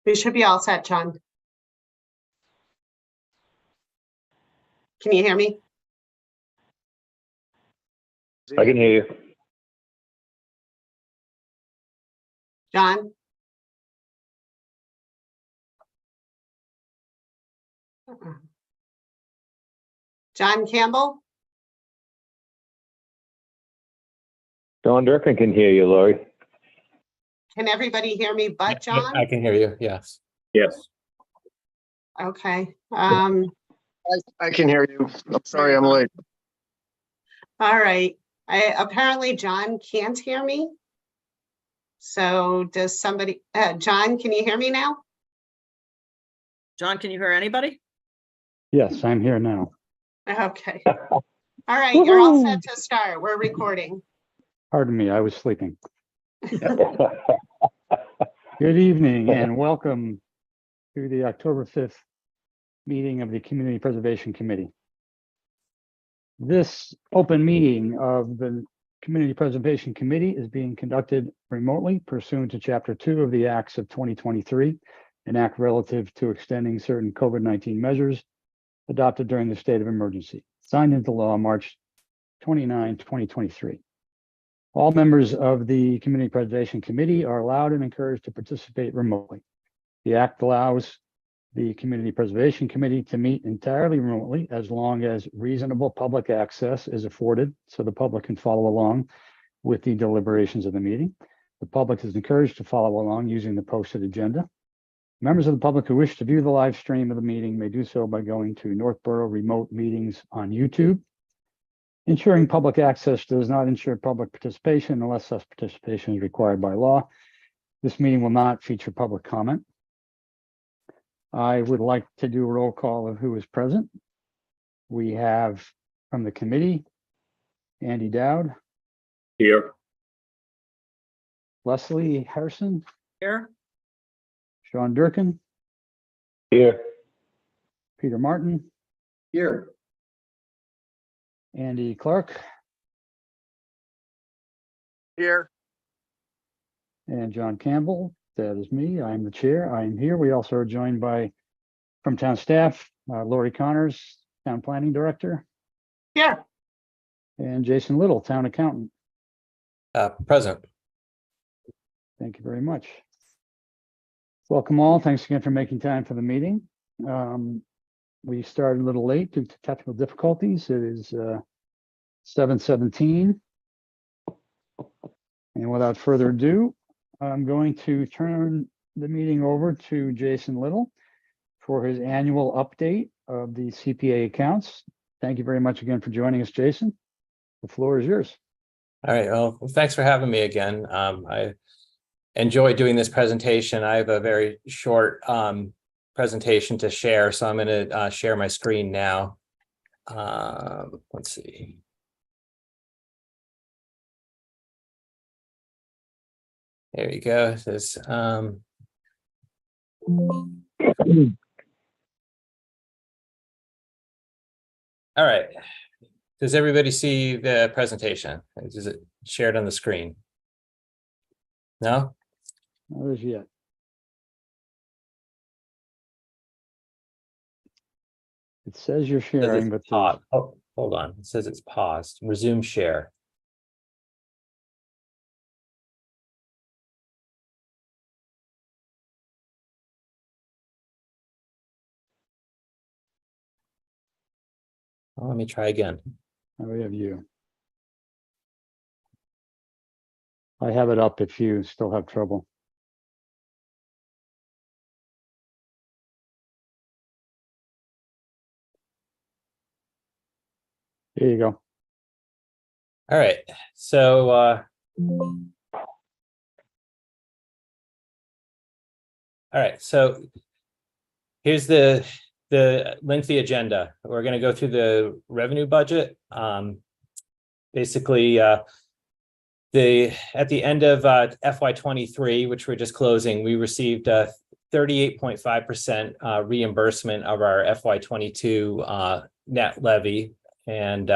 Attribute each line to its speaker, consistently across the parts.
Speaker 1: We should be all set, John. Can you hear me?
Speaker 2: I can hear you.
Speaker 1: John? John Campbell?
Speaker 2: John Durkin can hear you, Lori.
Speaker 1: Can everybody hear me but John?
Speaker 3: I can hear you, yes.
Speaker 2: Yes.
Speaker 1: Okay.
Speaker 4: I can hear you. I'm sorry I'm late.
Speaker 1: All right. Apparently John can't hear me. So does somebody, John, can you hear me now?
Speaker 5: John, can you hear anybody?
Speaker 6: Yes, I'm here now.
Speaker 1: Okay. All right, you're all set to start. We're recording.
Speaker 6: Pardon me, I was sleeping. Good evening and welcome to the October 5th meeting of the Community Preservation Committee. This open meeting of the Community Preservation Committee is being conducted remotely pursuant to Chapter 2 of the Acts of 2023, an act relative to extending certain COVID-19 measures adopted during the state of emergency, signed into law March 29, 2023. All members of the Community Preservation Committee are allowed and encouraged to participate remotely. The act allows the Community Preservation Committee to meet entirely remotely as long as reasonable public access is afforded so the public can follow along with the deliberations of the meeting. The public is encouraged to follow along using the posted agenda. Members of the public who wish to view the live stream of the meeting may do so by going to Northborough Remote Meetings on YouTube. Ensuring public access does not ensure public participation unless such participation is required by law. This meeting will not feature public comment. I would like to do a roll call of who is present. We have from the committee, Andy Dowd,
Speaker 2: Here.
Speaker 6: Leslie Harrison,
Speaker 5: Here?
Speaker 6: Sean Durkin,
Speaker 2: Here.
Speaker 6: Peter Martin,
Speaker 4: Here.
Speaker 6: Andy Clark,
Speaker 4: Here.
Speaker 6: and John Campbell. That is me. I'm the chair. I am here. We also are joined by, from town staff, Lori Connors, town planning director,
Speaker 1: Here.
Speaker 6: and Jason Little, town accountant.
Speaker 3: Present.
Speaker 6: Thank you very much. Welcome all. Thanks again for making time for the meeting. We started a little late due to technical difficulties. It is 7:17. And without further ado, I'm going to turn the meeting over to Jason Little for his annual update of the CPA accounts. Thank you very much again for joining us, Jason. The floor is yours.
Speaker 3: All right, well, thanks for having me again. I enjoy doing this presentation. I have a very short presentation to share, so I'm going to share my screen now. Let's see. There you go. It says, all right. Does everybody see the presentation? Is it shared on the screen? No?
Speaker 6: Not as yet. It says you're
Speaker 3: It says
Speaker 6: sharing,
Speaker 3: it's
Speaker 6: but
Speaker 3: paused. Oh, hold on. It says it's paused. Resume share. Well, let me try again.
Speaker 6: we have you. I have it up if you still have trouble. There you go.
Speaker 3: All right. So all right. So here's the lengthy agenda. We're going to go through the revenue budget. Basically, at the end of FY23, which we're just closing, we received 38.5% reimbursement of our FY22 net levy, and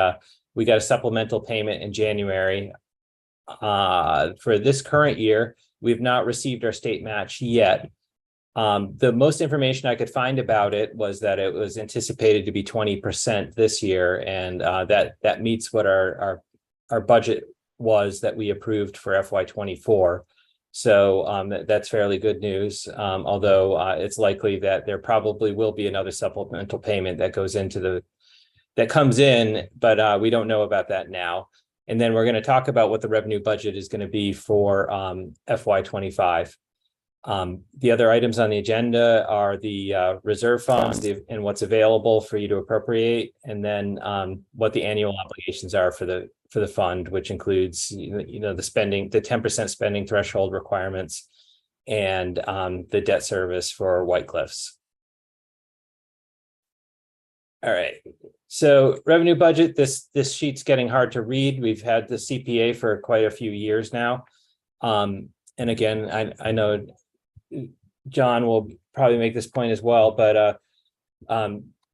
Speaker 3: we got a supplemental payment in January. For this current year, we've not received our state match yet. The most information I could find about it was that it was anticipated to be 20% this year, and that meets what our budget was that we approved for FY24. So that's fairly good news. Although it's likely that there probably will be another supplemental payment that comes in, but we don't know about that now. And then we're going to talk about what the revenue budget is going to be for FY25. The other items on the agenda are the reserve funds and what's available for you to appropriate, and then what the annual obligations are for the fund, which includes the spending, the 10% spending threshold requirements, and the debt service for White Cliffs. All right. So revenue budget, this sheet's getting hard to read. We've had the CPA for quite a few years now. And again, I know John will probably make this point as well, but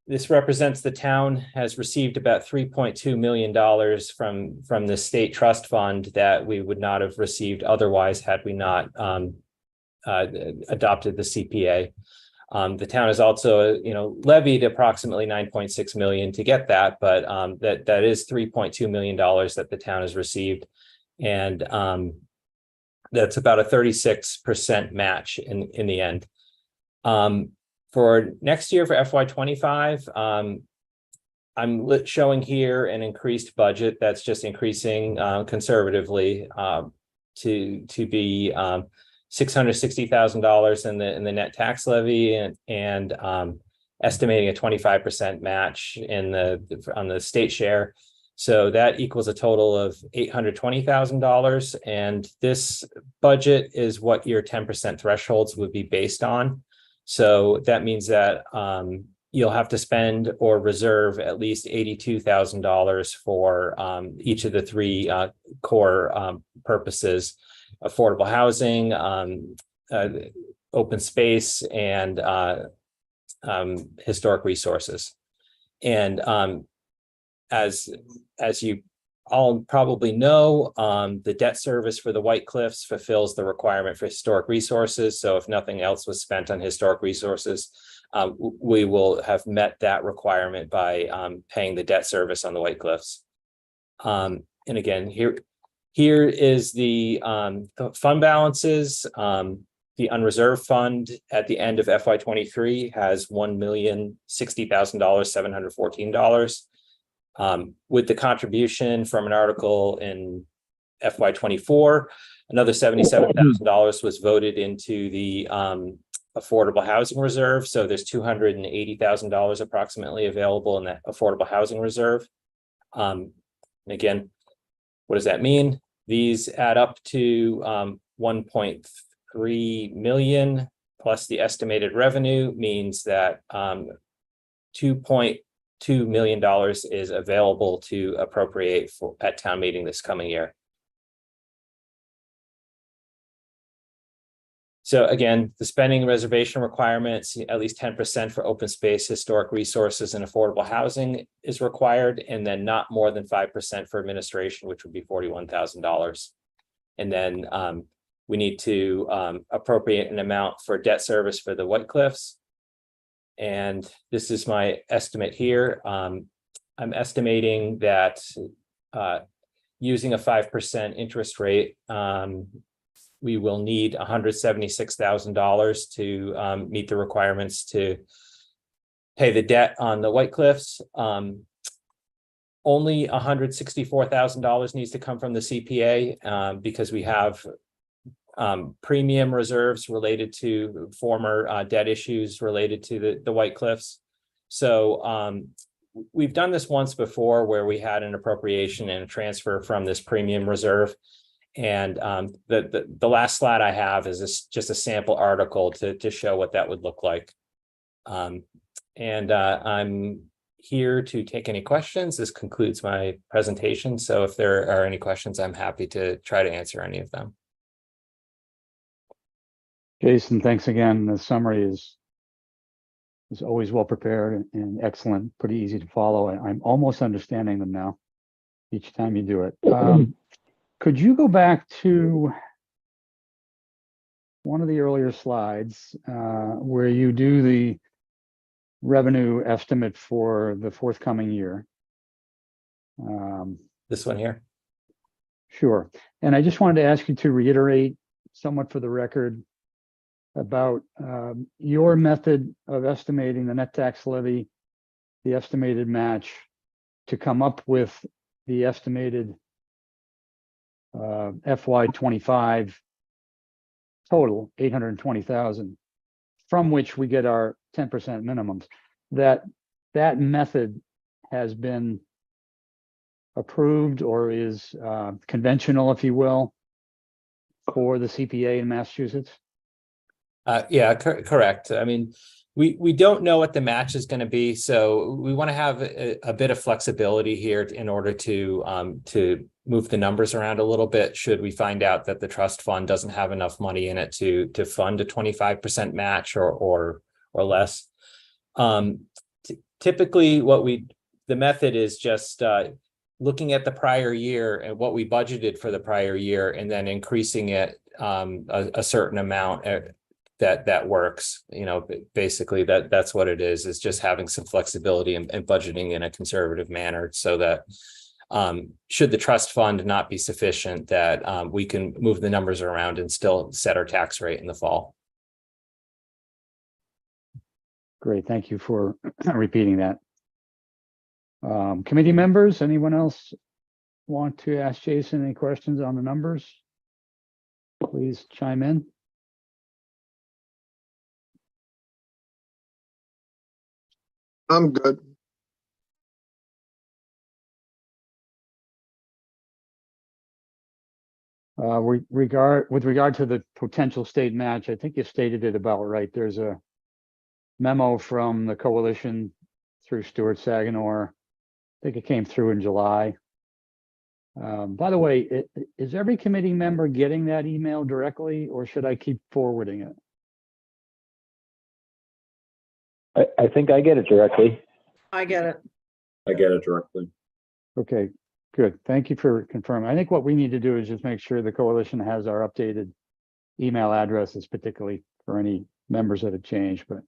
Speaker 3: this represents the town has received about $3.2 million from the state trust fund that we would not have received otherwise had we not adopted the CPA. The town has also, levied approximately $9.6 million to get that, but that is $3.2 million that the town has received, and that's about a 36% match in the end. For next year, for FY25, I'm showing here an increased budget that's just increasing conservatively to be $660,000 in the net tax levy, and estimating a 25% match on the state share. So that equals a total of $820,000. And this budget is what your 10% thresholds would be based on. So that means that you'll have to spend or reserve at least $82,000 for each of the three core purposes: affordable housing, open space, and historic resources. And as you all probably know, the debt service for the White Cliffs fulfills the requirement for historic resources. So if nothing else was spent on historic resources, we will have met that requirement by paying the debt service on the White Cliffs. And again, here is the fund balances. The unreserved fund at the end of FY23 has $1,060,714. With the contribution from an article in FY24, another $77,000 was voted into the affordable housing reserve. So there's $280,000 approximately available in that affordable housing reserve. And again, what does that mean? These add up to 1.3 million plus the estimated revenue means that $2.2 million is available to appropriate at town meeting this coming year. So again, the spending reservation requirements, at least 10% for open space, historic resources, and affordable housing is required, and then not more than 5% for administration, which would be $41,000. And then we need to appropriate an amount for debt service for the White Cliffs. And this is my estimate here. I'm estimating that using a 5% interest rate, we will need $176,000 to meet the requirements to pay the debt on the White Cliffs. Only $164,000 needs to come from the CPA because we have premium reserves related to former debt issues related to the White Cliffs. So we've done this once before where we had an appropriation and a transfer from this premium reserve. And the last slide I have is just a sample article to show what that would look like. And I'm here to take any questions. This concludes my presentation. So if there are any questions, I'm happy to try to answer any of them.
Speaker 6: Jason, thanks again. The summary is always well prepared and excellent, pretty easy to follow. I'm almost understanding them now each time you do it. Could you go back to one of the earlier slides, where you do the revenue estimate for the forthcoming year.
Speaker 3: This one here.
Speaker 6: Sure. And I just wanted to ask you to reiterate somewhat for the record about your method of estimating the net tax levy, the estimated match, to come up with the estimated FY25 total, 820,000, from which we get our 10% minimums. That method has been approved or is conventional, if you will, for the CPA in Massachusetts?
Speaker 3: Yeah, correct. I mean, we don't know what the match is going to be, so we want to have a bit of flexibility here in order to move the numbers around a little bit. Should we find out that the trust fund doesn't have enough money in it to fund a 25% match or less? Typically, the method is just looking at the prior year and what we budgeted for the prior year, and then increasing it a certain amount. That works, basically that's what it is just having some flexibility and budgeting in a conservative manner, so that should the trust fund not be sufficient, that we can move the numbers around and still set our tax rate in the fall.
Speaker 6: Great, thank you for repeating that. Committee members, anyone else want to ask Jason any questions on the numbers? Please chime in.
Speaker 4: I'm good.
Speaker 6: With regard to the potential state match, I think you stated it about right. There's a memo from the coalition through Stuart Saganor. I think it came through in July. By the way, is every committee member getting that email directly, or should I keep forwarding it?
Speaker 2: I think I get it directly.
Speaker 5: I get it.
Speaker 7: I get it directly.
Speaker 6: Okay, good. Thank you for confirming. I think what we need to do is just make sure the coalition has our updated email addresses, particularly for any members that have changed, but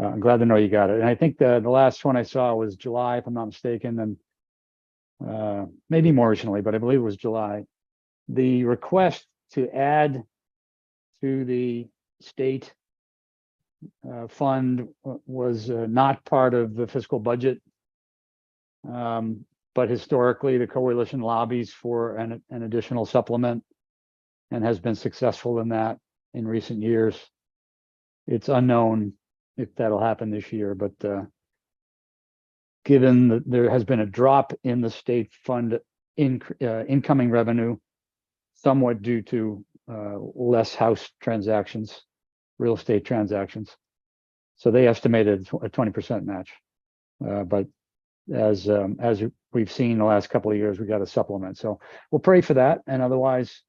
Speaker 6: I'm glad to know you got it. And I think the last one I saw was July, if I'm not mistaken, and maybe more recently, but I believe it was July. The request to add to the state fund was not part of the fiscal budget. But historically, the coalition lobbies for an additional supplement and has been successful in that in recent years. It's unknown if that'll happen this year, but given that there has been a drop in the state fund incoming revenue, somewhat due to less house transactions, real estate transactions. So they estimated a 20% match. But as we've seen the last couple of years, we got a supplement. So we'll pray for that. And otherwise,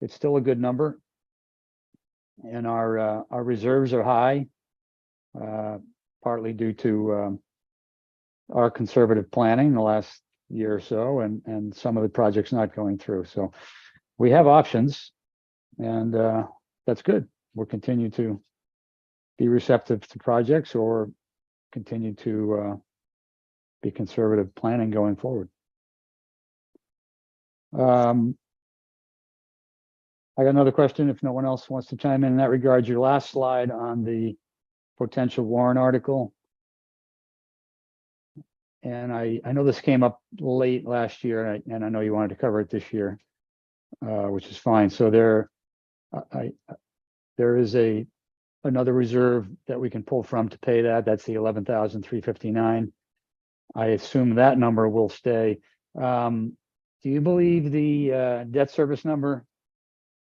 Speaker 6: it's still a good number. And our reserves are high, partly due to our conservative planning the last year or so, and some of the projects not going through. So we have options, and that's good. We'll continue to be receptive to projects or continue to be conservative planning going forward. I got another question if no one else wants to chime in that regard. Your last slide on the potential warrant article. And I know this came up late last year, and I know you wanted to cover it this year, which is fine. So there is another reserve that we can pull from to pay that. That's the 11,359. I assume that number will stay. Do you believe the debt service number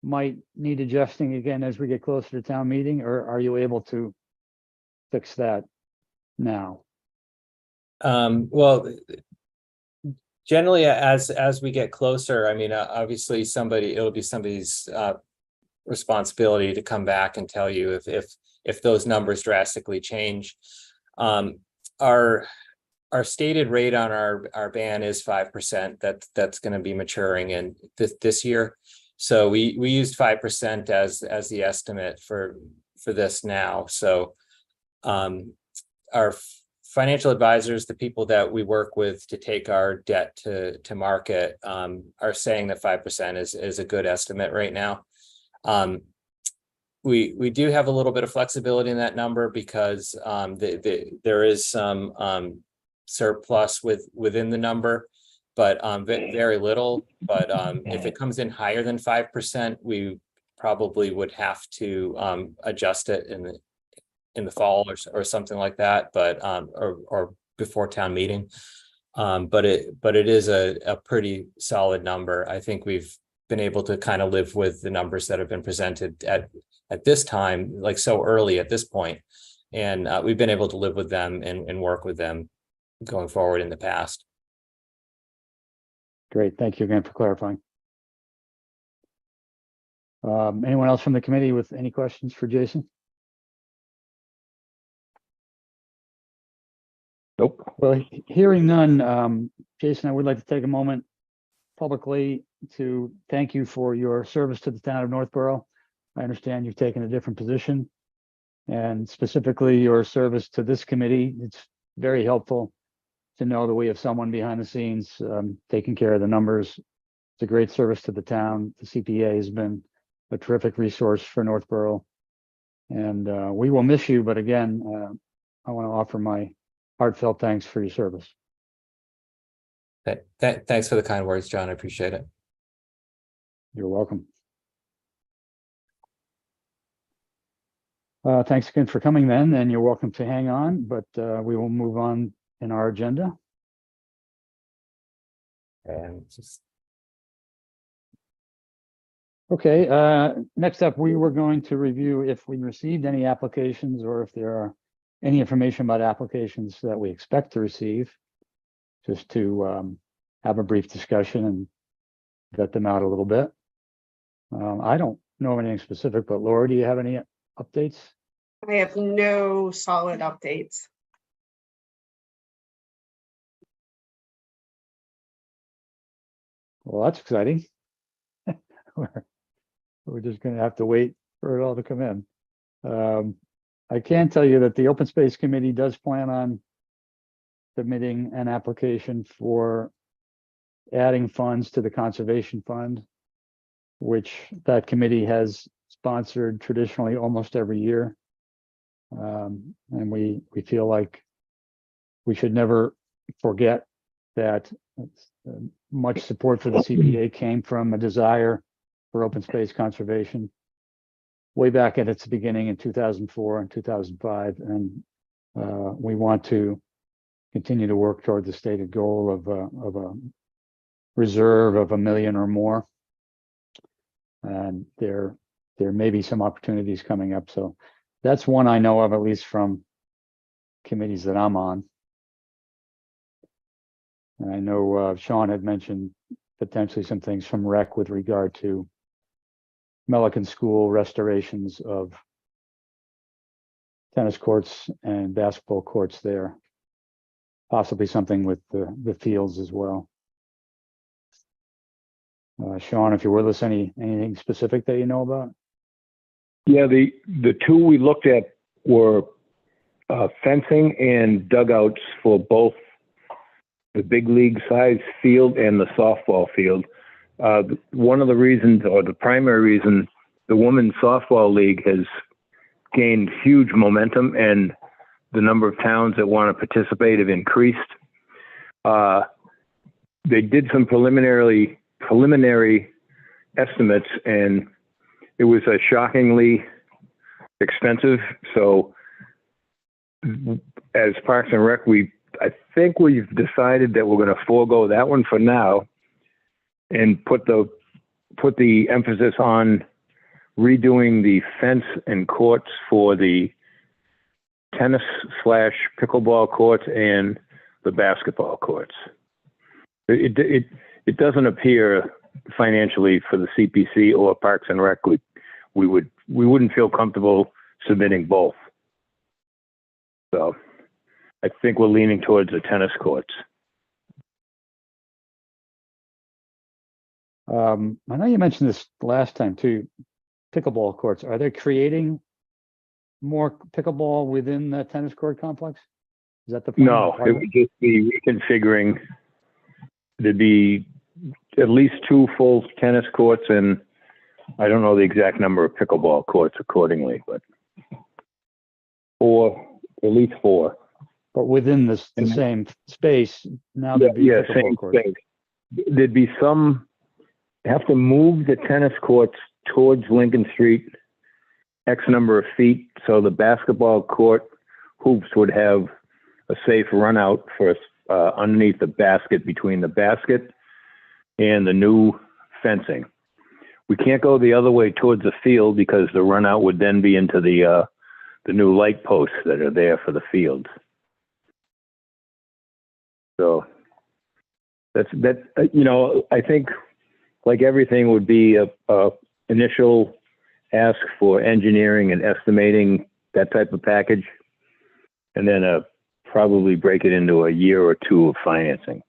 Speaker 6: might need adjusting again as we get closer to town meeting, or are you able to fix that now?
Speaker 3: Well, generally, as we get closer, I mean, obviously it'll be somebody's responsibility to come back and tell you if those numbers drastically change. Our stated rate on our ban is 5%. That's going to be maturing in this year. So we used 5% as the estimate for this now. So our financial advisors, the people that we work with to take our debt to market, are saying that 5% is a good estimate right now. We do have a little bit of flexibility in that number because there is some surplus within the number, but very little. But if it comes in higher than 5%, we probably would have to adjust it in the fall or something like that, but or before town meeting. But it is a pretty solid number. I think we've been able to kind of live with the numbers that have been presented at this time, like so early at this point. And we've been able to live with them and work with them going forward in the past.
Speaker 6: Great. Thank you again for clarifying. Anyone else from the committee with any questions for Jason?
Speaker 2: Nope.
Speaker 6: Well, hearing none, Jason, I would like to take a moment publicly to thank you for your service to the town of Northborough. I understand you've taken a different position, and specifically your service to this committee. It's very helpful to know that we have someone behind the scenes taking care of the numbers. It's a great service to the town. The CPA has been a terrific resource for Northborough, and we will miss you. But again, I want to offer my heartfelt thanks for your service.
Speaker 3: Thanks for the kind words, John. I appreciate it.
Speaker 6: You're welcome. Thanks again for coming then, and you're welcome to hang on, but we will move on in our agenda.
Speaker 3: And just
Speaker 6: Okay, next up, we were going to review if we received any applications or if there are any information about applications that we expect to receive, just to have a brief discussion and vet them out a little bit. I don't know anything specific, but Laura, do you have any updates?
Speaker 1: I have no solid updates.
Speaker 6: Well, that's exciting. We're just going to have to wait for it all to come in. I can tell you that the Open Space Committee does plan on submitting an application for adding funds to the Conservation Fund, which that committee has sponsored traditionally almost every year. And we feel like we should never forget that much support for the CPA came from a desire for open space conservation way back at its beginning in 2004 and 2005. And we want to continue to work toward the stated goal of a reserve of 1 million or more. And there may be some opportunities coming up. So that's one I know of, at least from committees that I'm on. And I know Sean had mentioned potentially some things from REC with regard to Melican School restorations of tennis courts and basketball courts there. Possibly something with the fields as well. Sean, if you're with us, anything specific that you know about?
Speaker 2: Yeah, the two we looked at were fencing and dugouts for both the big league size field and the softball field. One of the reasons, or the primary reason, the women's softball league has gained huge momentum and the number of towns that want to participate have increased. They did some preliminary estimates, and it was a shockingly expensive. So as Parks and Rec, I think we've decided that we're going to forego that one for now and put the emphasis on redoing the fence and courts for the tennis/pickleball courts and the basketball courts. It doesn't appear financially for the CPC or Parks and Rec we wouldn't feel comfortable submitting both. So I think we're leaning towards the tennis courts.
Speaker 6: I know you mentioned this last time too, pickleball courts. Are they creating more pickleball within the tennis court complex? Is that the plan?
Speaker 2: No,
Speaker 6: Part
Speaker 2: it
Speaker 6: of
Speaker 2: would just be reconfiguring. There'd be at least 2 full tennis courts, and I don't know the exact number of pickleball courts accordingly, but 4, at least 4.
Speaker 6: But within this, the
Speaker 2: And-
Speaker 6: same space, now there'd be
Speaker 2: Yeah,
Speaker 6: pickleball
Speaker 2: same
Speaker 6: courts.
Speaker 2: space. There'd be some, have to move the tennis courts towards Lincoln Street X number of feet, so the basketball court hoops would have a safe run out for underneath the basket, between the basket and the new fencing. We can't go the other way towards the field because the run out would then be into the new light posts that are there for the fields. So I think like everything would be a initial ask for engineering and estimating, that type of package, and then probably break it into a year or 2 of financing.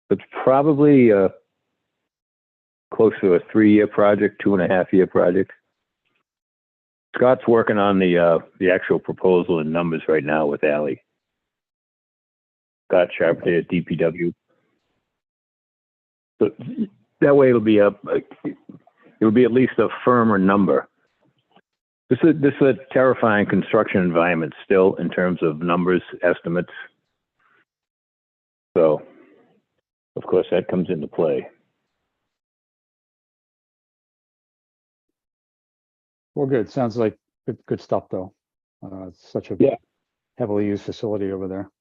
Speaker 2: It's probably close to a 3-year project, 2.5-year project. Scott's working on the actual proposal and numbers right now with Ally. Scott Sharpton at DPW. So that way it'll be at least a firmer number. This is a terrifying construction environment still in terms of numbers, estimates. So, of course, that comes into play.
Speaker 6: Well, good. Sounds like good stuff though. It's such a
Speaker 2: Yeah.
Speaker 6: heavily used facility over there.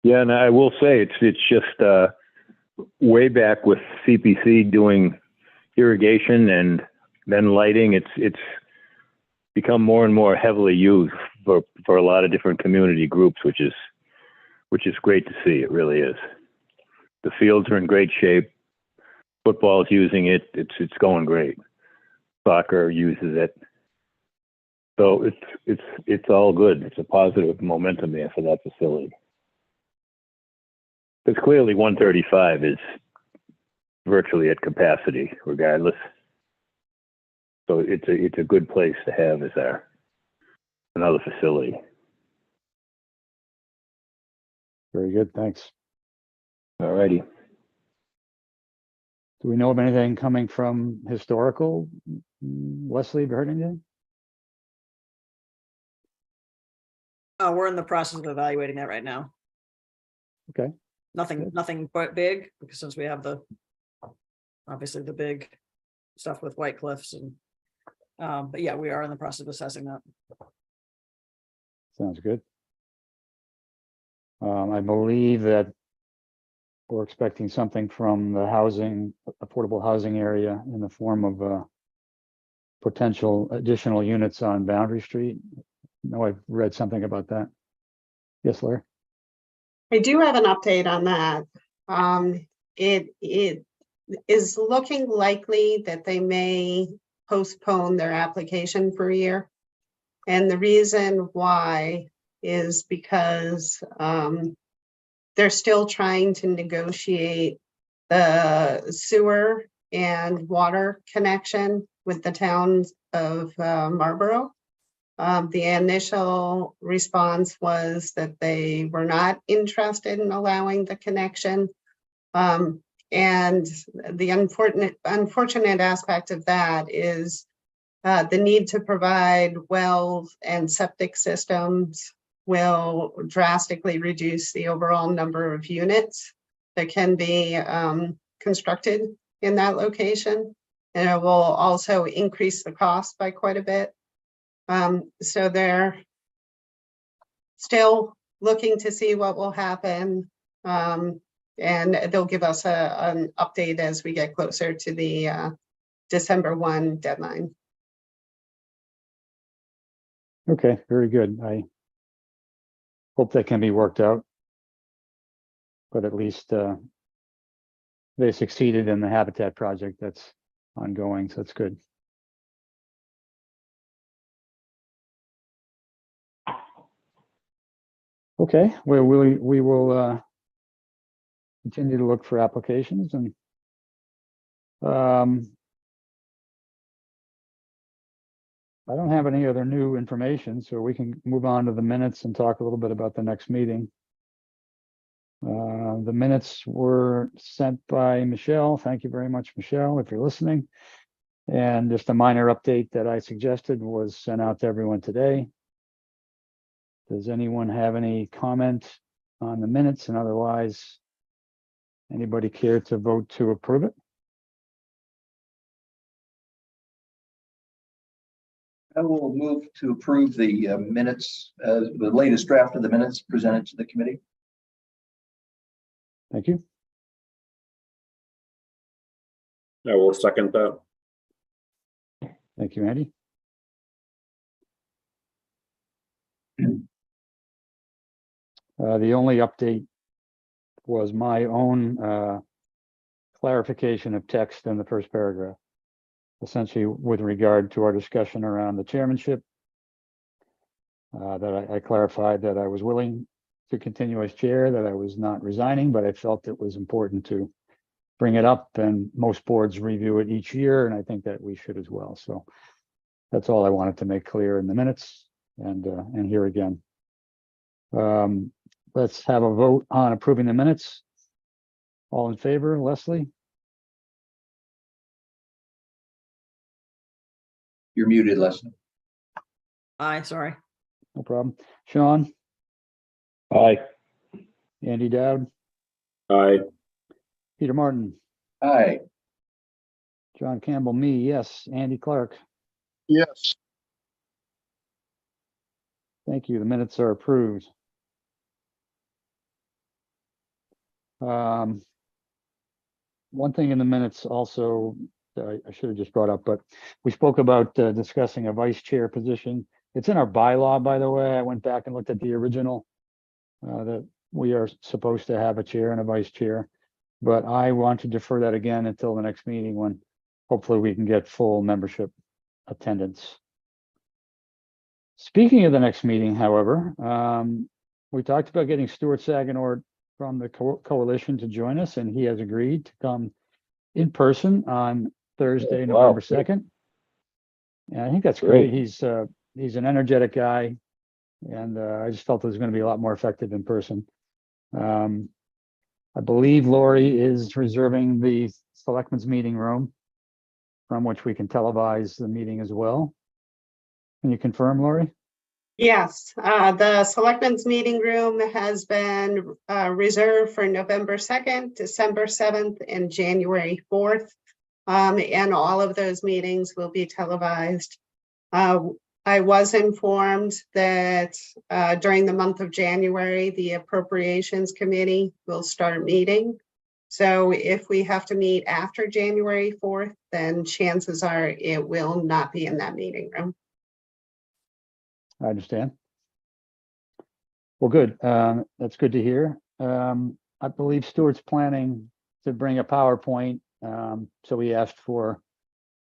Speaker 2: Yeah, and I will say it's just way back with CPC doing irrigation and then lighting. It's become more and more heavily used for a lot of different community groups, which is great to see. It really is. The fields are in great shape. Football's using it. It's going great. Soccer uses it. So it's all good. It's a positive momentum there for that facility. Because clearly 135 is virtually at capacity regardless. So it's a good place to have as another facility.
Speaker 6: Very good. Thanks.
Speaker 2: All righty.
Speaker 6: Do we know of anything coming from historical? Leslie, have you heard anything?
Speaker 5: We're in the process of evaluating that right now.
Speaker 6: Okay.
Speaker 5: Nothing but big, because since we have obviously the big stuff with White Cliffs and, but yeah, we are in the process of assessing that.
Speaker 6: Sounds good. I believe that we're expecting something from the affordable housing area in the form of potential additional units on Boundary Street. No, I've read something about that. Yes, Larry?
Speaker 1: I do have an update on that. It is looking likely that they may postpone their application for a year. And the reason why is because they're still trying to negotiate the sewer and water connection with the towns of Marlborough. The initial response was that they were not interested in allowing the connection. And the unfortunate aspect of that is the need to provide wells and septic systems will drastically reduce the overall number of units that can be constructed in that location. And it will also increase the cost by quite a bit. So they're still looking to see what will happen. And they'll give us an update as we get closer to the December 1 deadline.
Speaker 6: Okay, very good. I hope that can be worked out. But at least they succeeded in the Habitat project that's ongoing, so it's good. Okay, well, we will continue to look for applications and Um, I don't have any other new information, so we can move on to the minutes and talk a little bit about the next meeting. The minutes were sent by Michelle. Thank you very much, Michelle, if you're listening. And just a minor update that I suggested was sent out to everyone today. Does anyone have any comment on the minutes? And otherwise, anybody care to vote to approve it?
Speaker 7: I will move to approve the minutes, the latest draft of the minutes presented to the committee.
Speaker 6: Thank you.
Speaker 8: I will second that.
Speaker 6: Thank you, Andy. The only update was my own clarification of text in the first paragraph, essentially with regard to our discussion around the chairmanship. That I clarified that I was willing to continue as chair, that I was not resigning, but I felt it was important to bring it up, and most boards review it each year, and I think that we should as well. So that's all I wanted to make clear in the minutes and here again. Let's have a vote on approving the minutes. All in favor, Leslie?
Speaker 7: You're muted, Leslie.
Speaker 5: Aye, sorry.
Speaker 6: No problem. Sean,
Speaker 2: Aye.
Speaker 6: Andy Dowd,
Speaker 8: Aye.
Speaker 6: Peter Martin,
Speaker 7: Aye.
Speaker 6: John Campbell, me, yes. Andy Clark,
Speaker 4: Yes.
Speaker 6: thank you. The minutes are approved. One thing in the minutes also, I should have just brought up, but we spoke about discussing a vice chair position. It's in our bylaw, by the way. I went back and looked at the original that we are supposed to have a chair and a vice chair. But I want to defer that again until the next meeting when hopefully we can get full membership attendance. Speaking of the next meeting, however, we talked about getting Stuart Saganor from the coalition to join us, and he has agreed to come in person on Thursday,
Speaker 2: Wow.
Speaker 6: November 2nd. And I think that's great.
Speaker 2: Great.
Speaker 6: He's an energetic guy, and I just felt it was going to be a lot more effective in person. I believe Lori is reserving the selectmen's meeting room from which we can televise the meeting as well. Can you confirm, Lori?
Speaker 1: Yes, the Selectmen's Meeting Room has been reserved for November 2nd, December 7th, and January 4th. And all of those meetings will be televised. I was informed that during the month of January, the Appropriations Committee will start meeting. So if we have to meet after January 4th, then chances are it will not be in that meeting room.
Speaker 6: I understand. Well, good. That's good to hear. I believe Stuart's planning to bring a PowerPoint. So we asked for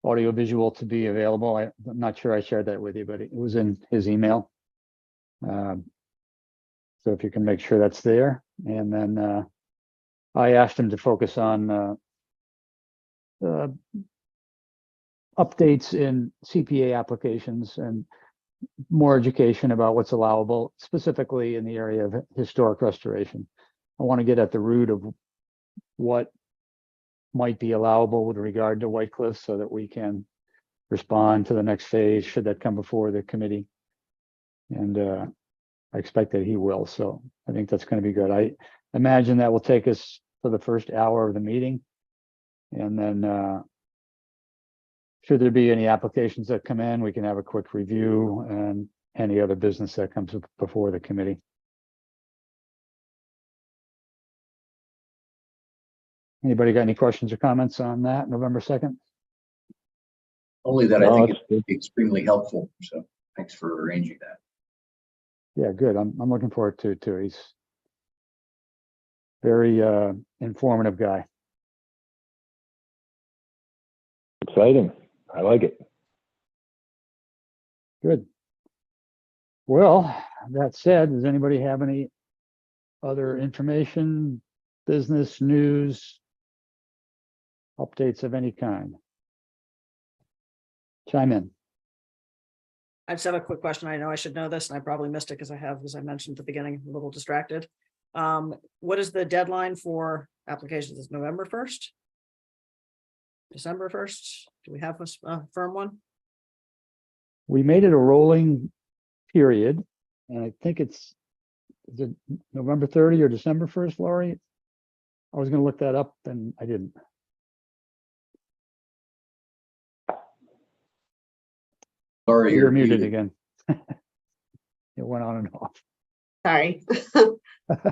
Speaker 6: audiovisual to be available. I'm not sure I shared that with you, but it was in his email. So if you can make sure that's there. And then I asked him to focus on updates in CPA applications and more education about what's allowable, specifically in the area of historic restoration. I want to get at the root of what might be allowable with regard to White Cliffs so that we can respond to the next phase should that come before the committee. And I expect that he will. So I think that's going to be good. I imagine that will take us for the first hour of the meeting. And then should there be any applications that come in, we can have a quick review and any other business that comes before the committee. Anybody got any questions or comments on that, November 2nd?
Speaker 7: Only that I
Speaker 2: No,
Speaker 7: think
Speaker 2: it's
Speaker 7: it's extremely helpful. So thanks for arranging that.
Speaker 6: Yeah, good. I'm looking forward to it too. He's very informative guy.
Speaker 2: exciting. I like it.
Speaker 6: Good. Well, that said, does anybody have any other information, business, news, updates of any kind? Chime in.
Speaker 5: I just have a quick question. I know I should know this, and I probably missed it because I have, as I mentioned at the beginning, a little distracted. What is the deadline for applications? Is November 1st? December 1st? Do we have a firm one?
Speaker 6: We made it a rolling period, and I think is it November 30 or December 1st, Laurie? I was gonna look that up and I didn't.
Speaker 7: Laurie,
Speaker 6: You're muted again. It went on and off.
Speaker 1: Sorry.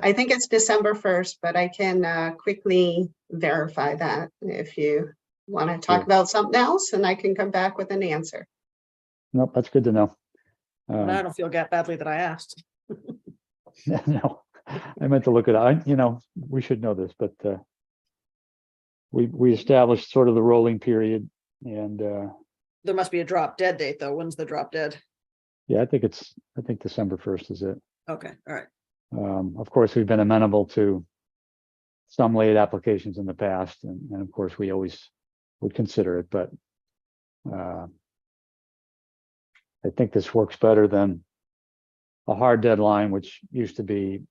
Speaker 1: I think it's December 1st, but I can quickly verify that if you want to talk
Speaker 6: Sure.
Speaker 1: about something else, and I can come back with an answer.
Speaker 6: Nope, that's good to know.
Speaker 5: And I don't feel badly that I asked.
Speaker 6: No, I meant to look it up. We should know this, but we established sort of the rolling period, and
Speaker 5: There must be a drop dead date, though. When's the drop dead?
Speaker 6: yeah, I think December 1st is it.
Speaker 5: Okay, all right.
Speaker 6: Of course, we've been amenable to some late applications in the past, and of course, we always would consider it, but I think this works better than a hard deadline, which used to be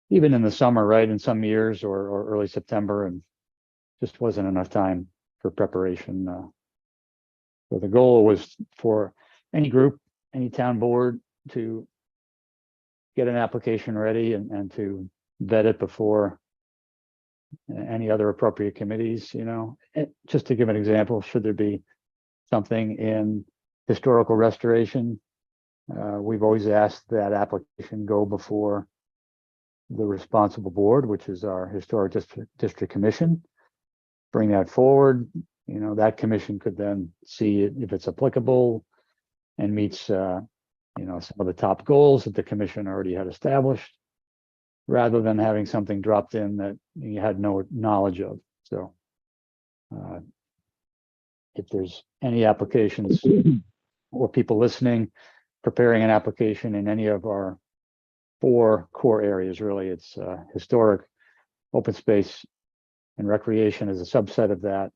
Speaker 6: even in the summer, right, in some years, or early September, and just wasn't enough time for preparation. So the goal was for any group, any town board to get an application ready and to vet it before any other appropriate committees, Just to give an example, should there be something in historical restoration, we've always asked that application go before the responsible board, which is our historic district commission. Bring that forward, that commission could then see if it's applicable and meets, some of the top goals that the commission already had established, rather than having something dropped in that you had no knowledge of. So if there's any applications or people listening, preparing an application in any of our 4 core areas, really, it's historic, open space, and recreation is a subset of that,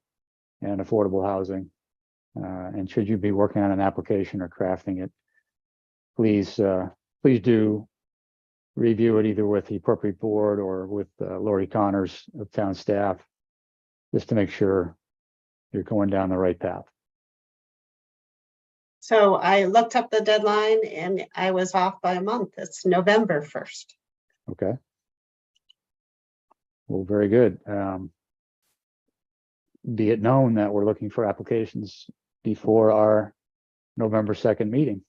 Speaker 6: and affordable housing. And should you be working on an application or crafting it, please do review it either with the appropriate board or with Lori Connors of town staff, just to make sure you're going down the right path.
Speaker 1: So I looked up the deadline and I was off by a month. It's November 1st.
Speaker 6: Okay. Well, very good. Be it known that we're looking for applications before our November 2nd meeting.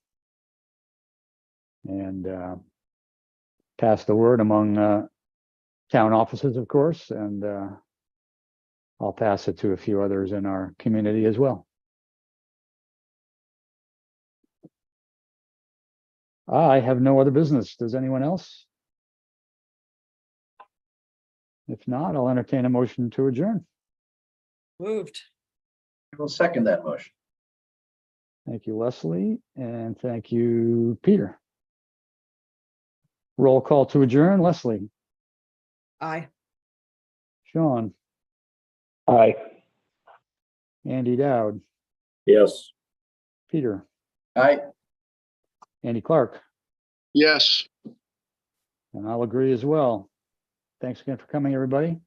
Speaker 6: And pass the word among town offices, of course, and I'll pass it to a few others in our community as well. I have no other business. Does anyone else? If not, I'll entertain a motion to adjourn.
Speaker 5: Moved.
Speaker 7: I will second that motion.
Speaker 6: Thank you, Leslie, and thank you, Peter. Roll call to adjourn. Leslie,
Speaker 5: Aye.
Speaker 6: Sean,
Speaker 2: Aye.
Speaker 6: Andy Dowd,
Speaker 8: Yes.
Speaker 6: Peter,
Speaker 7: Aye.
Speaker 6: Andy Clark,
Speaker 4: Yes.
Speaker 6: and I'll agree as well. Thanks again for coming, everybody.